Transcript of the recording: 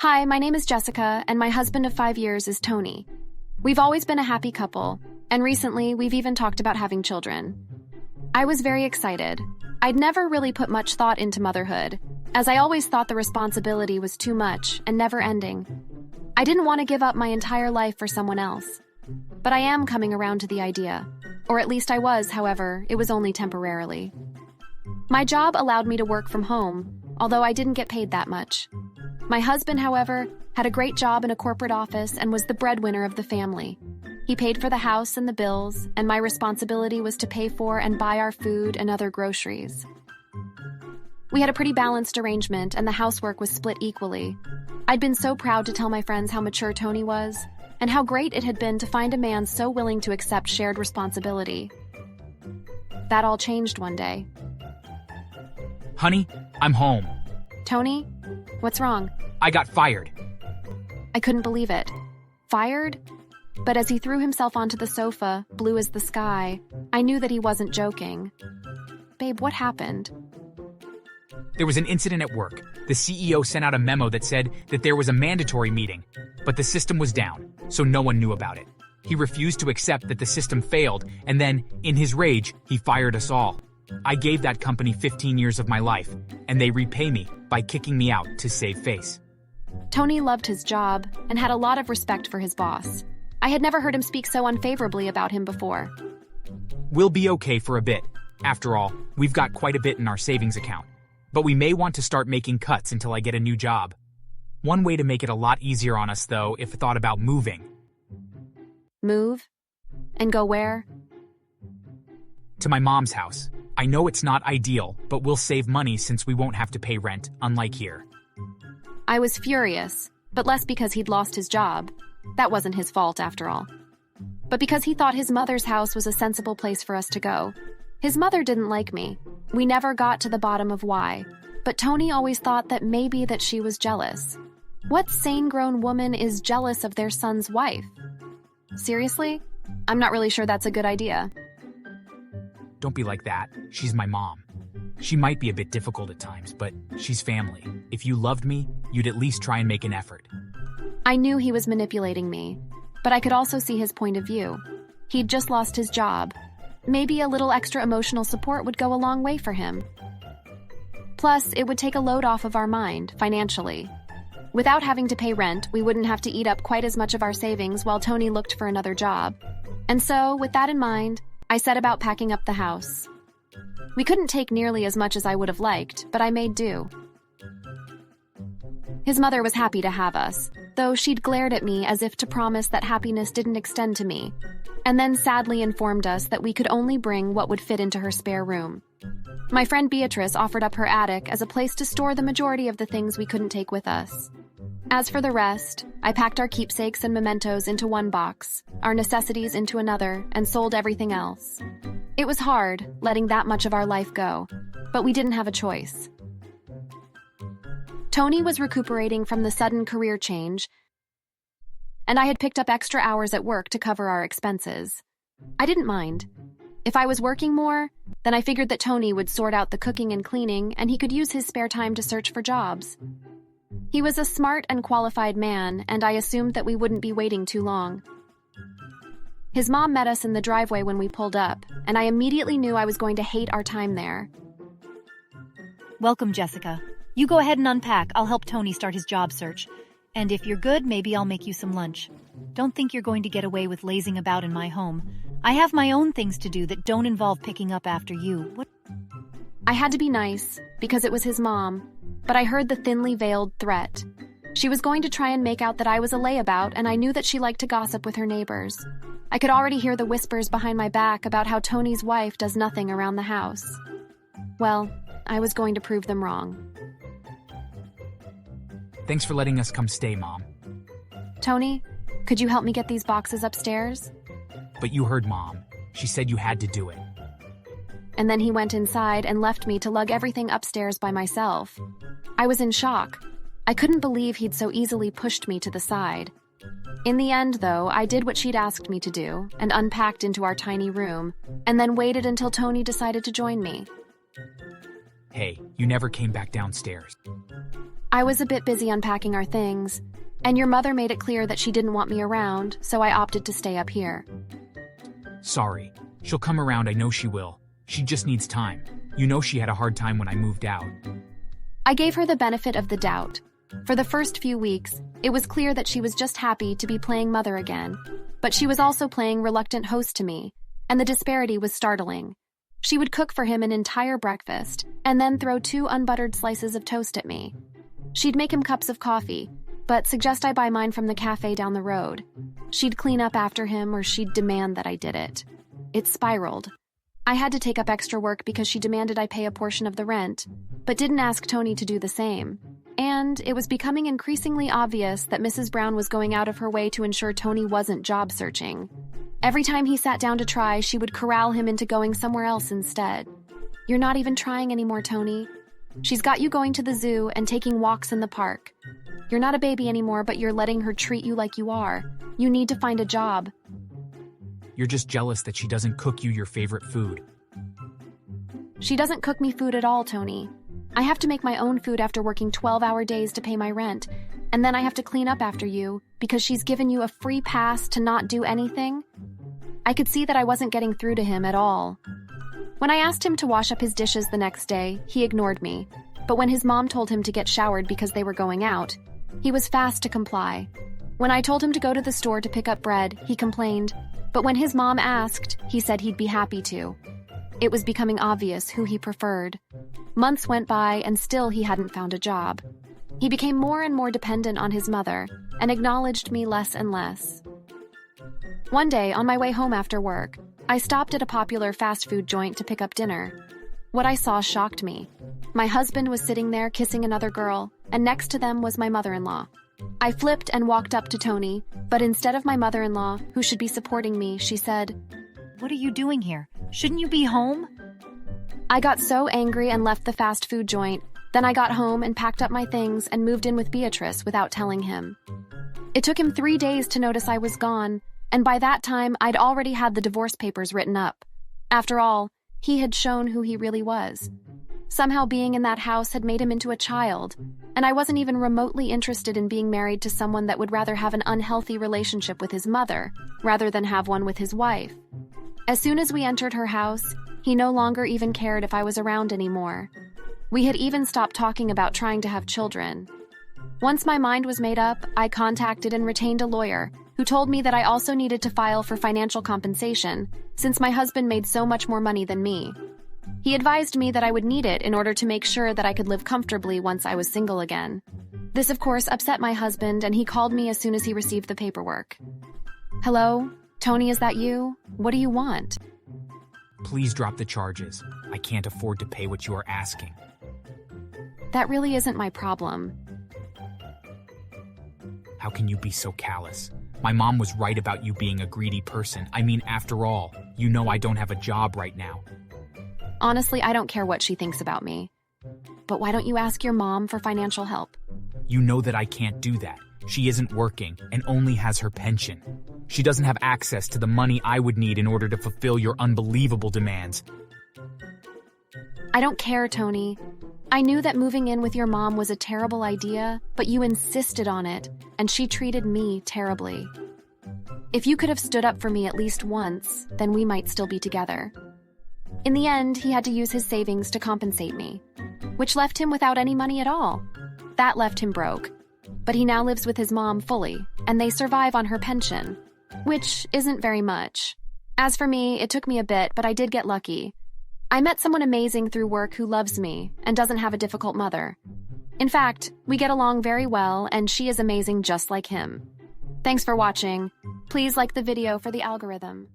Hi, my name is Jessica, and my husband of 5 years is Tony. We've always been a happy couple, and recently we've even talked about having children. I was very excited. I'd never really put much thought into motherhood, as I always thought the responsibility was too much and never ending. I didn't want to give up my entire life for someone else. But I am coming around to the idea. Or at least I was, however, it was only temporarily. My job allowed me to work from home, although I didn't get paid that much. My husband, however, had a great job in a corporate office and was the breadwinner of the family. He paid for the house and the bills, and my responsibility was to pay for and buy our food and other groceries. We had a pretty balanced arrangement, and the housework was split equally. I'd been so proud to tell my friends how mature Tony was, and how great it had been to find a man so willing to accept shared responsibility. That all changed one day. Honey, I'm home. Tony? What's wrong? I got fired. I couldn't believe it. Fired? But as he threw himself onto the sofa, blue as the sky, I knew that he wasn't joking. Babe, what happened? There was an incident at work. The CEO sent out a memo that said that there was a mandatory meeting, but the system was down, so no one knew about it. He refused to accept that the system failed, and then, in his rage, he fired us all. I gave that company 15 years of my life, and they repay me by kicking me out to save face. Tony loved his job and had a lot of respect for his boss. I had never heard him speak so unfavorably about him before. We'll be okay for a bit. After all, we've got quite a bit in our savings account. But we may want to start making cuts until I get a new job. One way to make it a lot easier on us, though, if thought about moving. Move? And go where? To my mom's house. I know it's not ideal, but we'll save money since we won't have to pay rent, unlike here. I was furious, but less because he'd lost his job. That wasn't his fault, after all. But because he thought his mother's house was a sensible place for us to go. His mother didn't like me. We never got to the bottom of why. But Tony always thought that maybe that she was jealous. What sane-grown woman is jealous of their son's wife? Seriously? I'm not really sure that's a good idea. Don't be like that. She's my mom. She might be a bit difficult at times, but she's family. If you loved me, you'd at least try and make an effort. I knew he was manipulating me, but I could also see his point of view. He'd just lost his job. Maybe a little extra emotional support would go a long way for him. Plus, it would take a load off of our mind, financially. Without having to pay rent, we wouldn't have to eat up quite as much of our savings while Tony looked for another job. And so, with that in mind, I set about packing up the house. We couldn't take nearly as much as I would have liked, but I made do. His mother was happy to have us, though she'd glared at me as if to promise that happiness didn't extend to me, and then sadly informed us that we could only bring what would fit into her spare room. My friend Beatrice offered up her attic as a place to store the majority of the things we couldn't take with us. As for the rest, I packed our keepsakes and mementos into one box, our necessities into another, and sold everything else. It was hard, letting that much of our life go, but we didn't have a choice. Tony was recuperating from the sudden career change, and I had picked up extra hours at work to cover our expenses. I didn't mind. If I was working more, then I figured that Tony would sort out the cooking and cleaning, and he could use his spare time to search for jobs. He was a smart and qualified man, and I assumed that we wouldn't be waiting too long. His mom met us in the driveway when we pulled up, and I immediately knew I was going to hate our time there. Welcome, Jessica. You go ahead and unpack. I'll help Tony start his job search. And if you're good, maybe I'll make you some lunch. Don't think you're going to get away with lazing about in my home. I have my own things to do that don't involve picking up after you. What? I had to be nice, because it was his mom, but I heard the thinly veiled threat. She was going to try and make out that I was a layabout, and I knew that she liked to gossip with her neighbors. I could already hear the whispers behind my back about how Tony's wife does nothing around the house. Well, I was going to prove them wrong. Thanks for letting us come stay, Mom. Tony, could you help me get these boxes upstairs? But you heard Mom. She said you had to do it. And then he went inside and left me to lug everything upstairs by myself. I was in shock. I couldn't believe he'd so easily pushed me to the side. In the end, though, I did what she'd asked me to do and unpacked into our tiny room, and then waited until Tony decided to join me. Hey, you never came back downstairs. I was a bit busy unpacking our things, and your mother made it clear that she didn't want me around, so I opted to stay up here. Sorry. She'll come around, I know she will. She just needs time. You know she had a hard time when I moved out. I gave her the benefit of the doubt. For the first few weeks, it was clear that she was just happy to be playing mother again, but she was also playing reluctant host to me, and the disparity was startling. She would cook for him an entire breakfast, and then throw 2 unbuttered slices of toast at me. She'd make him cups of coffee, but suggest I buy mine from the cafe down the road. She'd clean up after him, or she'd demand that I did it. It spiraled. I had to take up extra work because she demanded I pay a portion of the rent, but didn't ask Tony to do the same. And it was becoming increasingly obvious that Mrs. Brown was going out of her way to ensure Tony wasn't job searching. Every time he sat down to try, she would corral him into going somewhere else instead. "You're not even trying anymore, Tony. She's got you going to the zoo and taking walks in the park. You're not a baby anymore, but you're letting her treat you like you are. You need to find a job." You're just jealous that she doesn't cook you your favorite food. She doesn't cook me food at all, Tony. I have to make my own food after working 12-hour days to pay my rent, and then I have to clean up after you because she's given you a free pass to not do anything. I could see that I wasn't getting through to him at all. When I asked him to wash up his dishes the next day, he ignored me, but when his mom told him to get showered because they were going out, he was fast to comply. When I told him to go to the store to pick up bread, he complained, but when his mom asked, he said he'd be happy to. It was becoming obvious who he preferred. Months went by and still he hadn't found a job. He became more and more dependent on his mother and acknowledged me less and less. One day, on my way home after work, I stopped at a popular fast food joint to pick up dinner. What I saw shocked me. My husband was sitting there kissing another girl, and next to them was my mother-in-law. I flipped and walked up to Tony, but instead of my mother-in-law, who should be supporting me, she said, What are you doing here? Shouldn't you be home? I got so angry and left the fast food joint. Then I got home and packed up my things and moved in with Beatrice without telling him. It took him 3 days to notice I was gone, and by that time I'd already had the divorce papers written up. After all, he had shown who he really was. Somehow being in that house had made him into a child, and I wasn't even remotely interested in being married to someone that would rather have an unhealthy relationship with his mother rather than have one with his wife. As soon as we entered her house, he no longer even cared if I was around anymore. We had even stopped talking about trying to have children. Once my mind was made up, I contacted and retained a lawyer who told me that I also needed to file for financial compensation since my husband made so much more money than me. He advised me that I would need it in order to make sure that I could live comfortably once I was single again. This, of course, upset my husband, and he called me as soon as he received the paperwork. "Hello? Tony, is that you? What do you want?" Please drop the charges. I can't afford to pay what you are asking. That really isn't my problem. How can you be so callous? My mom was right about you being a greedy person. I mean, after all, you know I don't have a job right now. Honestly, I don't care what she thinks about me. But why don't you ask your mom for financial help? You know that I can't do that. She isn't working and only has her pension. She doesn't have access to the money I would need in order to fulfill your unbelievable demands. I don't care, Tony. I knew that moving in with your mom was a terrible idea, but you insisted on it, and she treated me terribly. If you could have stood up for me at least once, then we might still be together. In the end, he had to use his savings to compensate me, which left him without any money at all. That left him broke. But he now lives with his mom fully, and they survive on her pension, which isn't very much. As for me, it took me a bit, but I did get lucky. I met someone amazing through work who loves me and doesn't have a difficult mother. In fact, we get along very well, and she is amazing just like him. Thanks for watching. Please like the video for the algorithm.